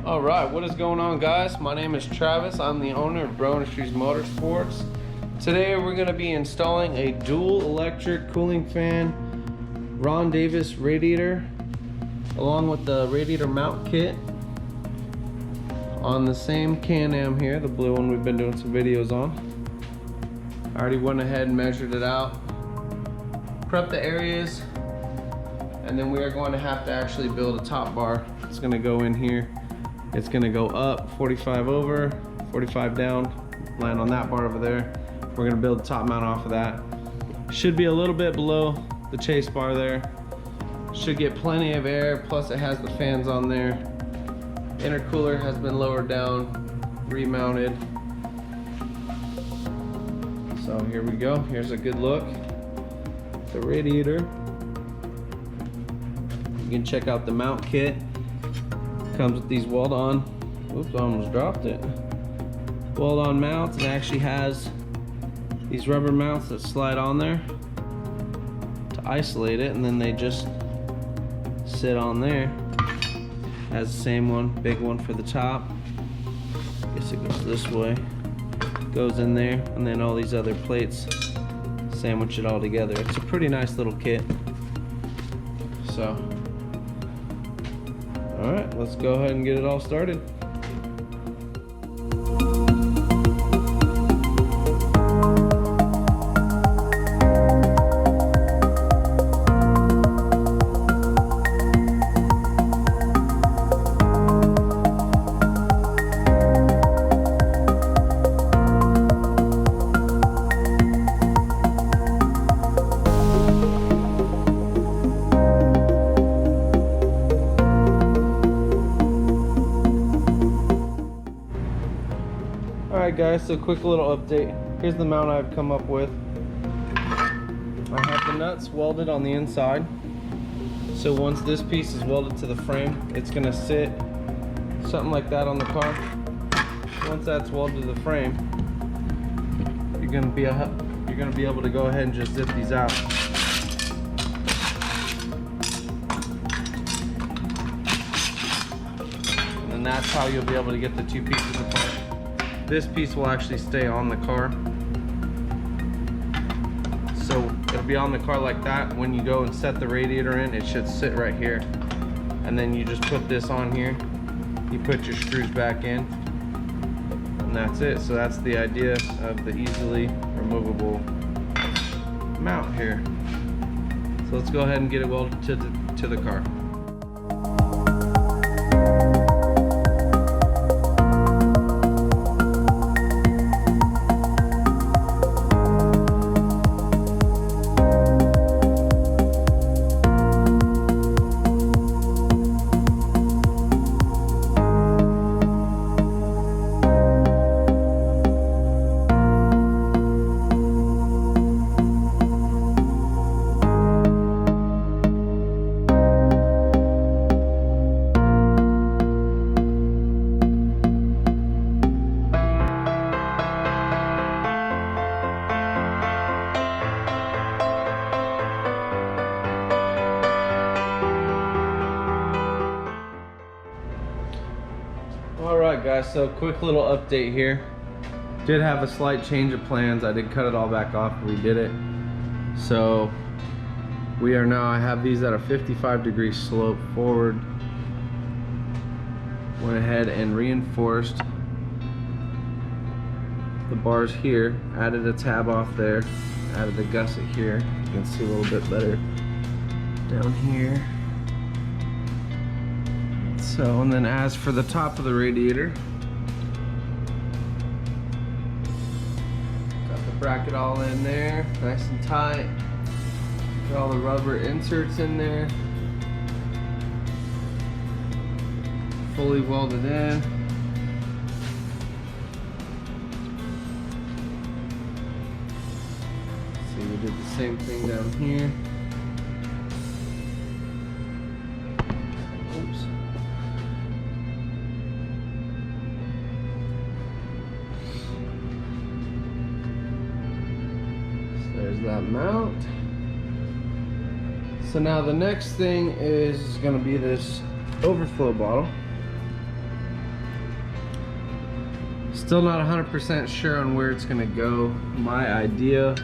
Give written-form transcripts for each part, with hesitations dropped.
Alright, what is going on, guys? My name is Travis. I'm the owner of Bro Industries Motorsports. Today we're going to be installing a dual electric cooling fan Ron Davis radiator along with the radiator mount kit on the same CanAm here, the blue one we've been doing some videos on. I already went ahead and measured it out, prepped the areas, and then we are going to have to actually build a top bar. It's going to go in here. It's gonna go up 45 over, 45 down, land on that bar over there. We're gonna build the top mount off of that. Should be a little bit below the chase bar there. Should get plenty of air, plus it has the fans on there. Intercooler has been lowered down, remounted. So here we go, here's a good look. The radiator. You can check out the mount kit. Comes with these weld-on, oops, I almost dropped it. Weld-on mounts. It actually has these rubber mounts that slide on there to isolate it, and then they just sit on there. Has the same one, big one for the top. Guess it goes this way. Goes in there, and then all these other plates sandwich it all together. It's a pretty nice little kit. So. Alright, let's go ahead and get it all started. Alright guys, so quick little update. Here's the mount I've come up with. I have the nuts welded on the inside. So once this piece is welded to the frame, it's gonna sit something like that on the car. Once that's welded to the frame, you're gonna be able to go ahead and just zip these out. And then that's how you'll be able to get the two pieces apart. This piece will actually stay on the car. So it'll be on the car like that. When you go and set the radiator in, it should sit right here. And then you just put this on here. You put your screws back in. And that's it. So that's the idea of the easily removable mount here. So let's go ahead and get it welded to the car. Alright guys, so quick little update here. Did have a slight change of plans. I did cut it all back off, redid it. So we are now, I have these at a 55-degree slope forward. Went ahead and reinforced the bars here, added a tab off there, added a gusset here. You can see a little bit better down here. So, and then as for the top of the radiator, got the bracket all in there, nice and tight. Got all the rubber inserts in there, fully welded in. did the same thing down here. Oops. So there's that mount. So now the next thing is going to be this overflow bottle. Still not 100% sure on where it's going to go. My idea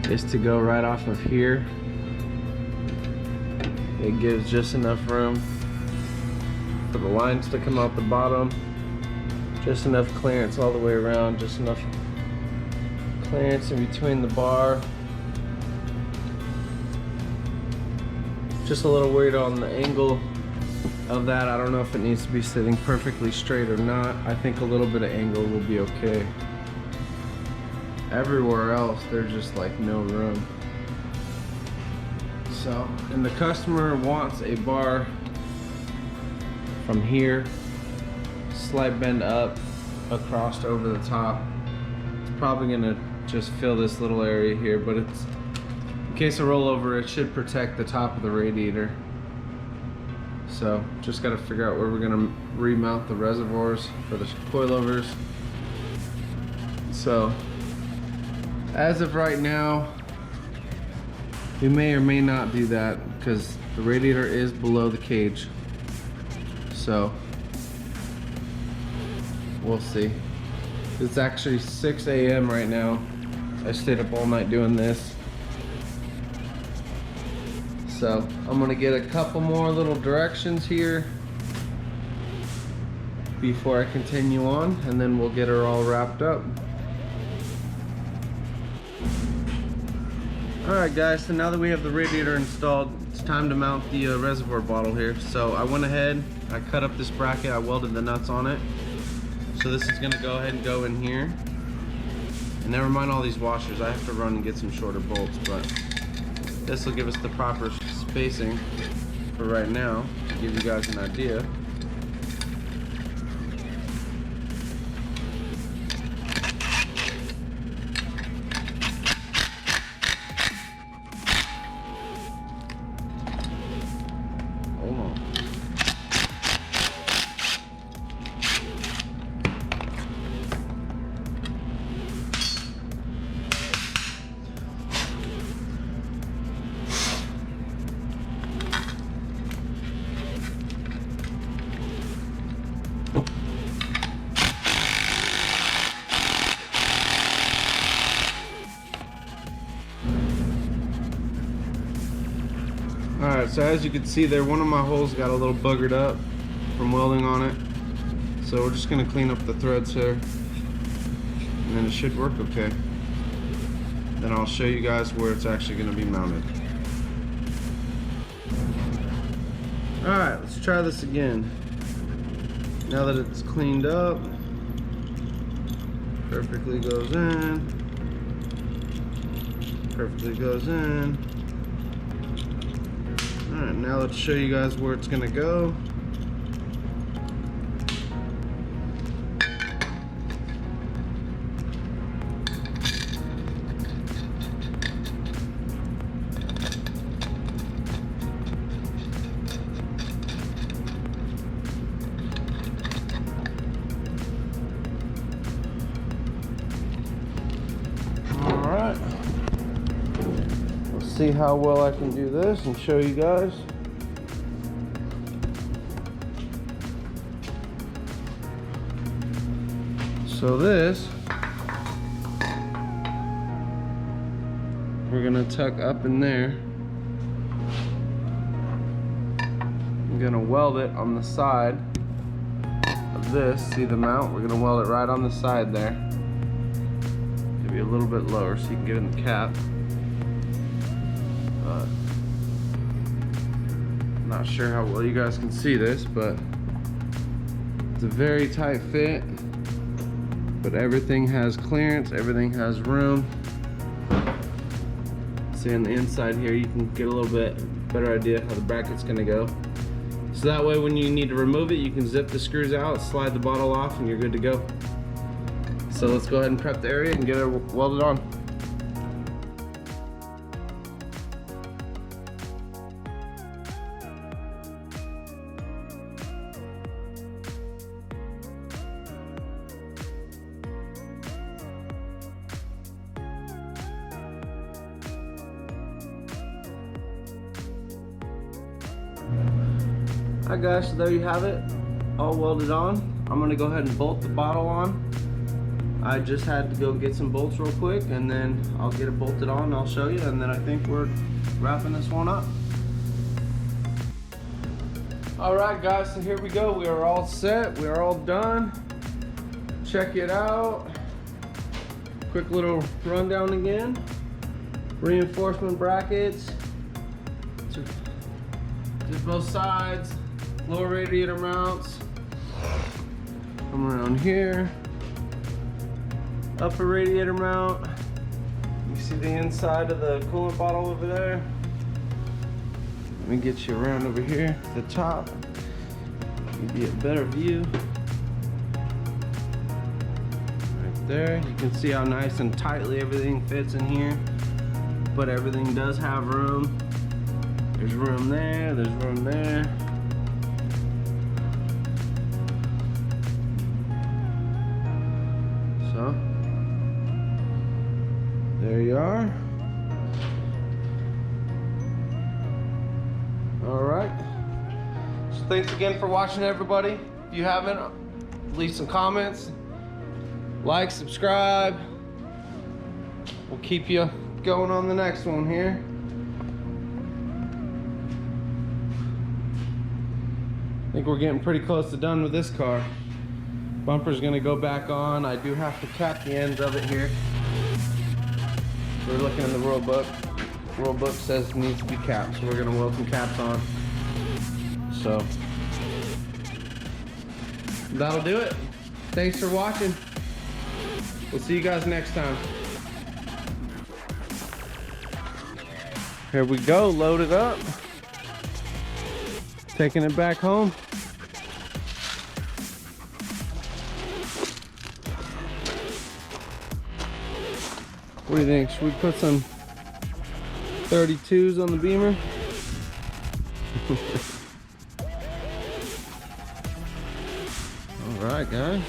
is to go right off of here. It gives just enough room for the lines to come out the bottom, just enough clearance all the way around, just enough clearance in between the bar. Just a little worried on the angle of that. I don't know if it needs to be sitting perfectly straight or not. I think a little bit of angle will be okay. Everywhere else, there's just like no room. So, and the customer wants a bar from here, slight bend up, across over the top. It's probably gonna just fill this little area here, but it's, in case of rollover, it should protect the top of the radiator. So just got to figure out where we're going to remount the reservoirs for the coilovers. So as of right now, we may or may not do that because the radiator is below the cage. So we'll see. It's actually 6 a.m. right now. I stayed up all night doing this. So I'm gonna get a couple more little directions here before I continue on, and then we'll get her all wrapped up. Alright guys, so now that we have the radiator installed, it's time to mount the reservoir bottle here. So I went ahead, I cut up this bracket, I welded the nuts on it. So this is gonna go ahead and go in here. And never mind all these washers, I have to run and get some shorter bolts, but this will give us the proper spacing for right now, to give you guys an idea. Hold on. Alright, so as you can see there, one of my holes got a little buggered up from welding on it. So we're just going to clean up the threads here, and then it should work okay. Then I'll show you guys where it's actually going to be mounted. Alright, let's try this again. Now that it's cleaned up, perfectly goes in, perfectly goes in. Alright, now let's show you guys where it's gonna go. Alright. See how well I can do this and show you guys. So this, we're gonna tuck up in there. I'm gonna weld it on the side of this. See the mount? We're gonna weld it right on the side there. Maybe a little bit lower so you can get in the cap. Not sure how well you guys can see this, but it's a very tight fit, but everything has clearance, everything has room. See on the inside here, you can get a little bit better idea how the bracket's gonna go. So that way when you need to remove it, you can zip the screws out, slide the bottle off, and you're good to go. So let's go ahead and prep the area and get it welded on. Alright guys, so there you have it, all welded on. I'm gonna go ahead and bolt the bottle on. I just had to go get some bolts real quick, and then I'll get it bolted on and I'll show you, and then I think we're wrapping this one up. Alright guys, so here we go. We are all set, we are all done. Check it out. Quick little rundown again. Reinforcement brackets to both sides. Lower radiator mounts. Come around here. Upper radiator mount. You see the inside of the coolant bottle over there. Let me get you around over here to the top. Give you a better view. Right there. You can see how nice and tightly everything fits in here. But everything does have room. There's room there, there's room there. So, there you are. All right. So thanks again for watching, everybody. If you haven't, leave some comments, like, subscribe. We'll keep you going on the next one here. I think we're getting pretty close to done with this car. Bumper's gonna go back on. I do have to cap the ends of it here. We're looking in the rule book. Rule book says it needs to be capped, so we're gonna weld some caps on. So that'll do it. Thanks for watching. We'll see you guys next time. Here we go, load it up. Taking it back home. What do you think? Should we put some 32s on the Beamer? All right, guys.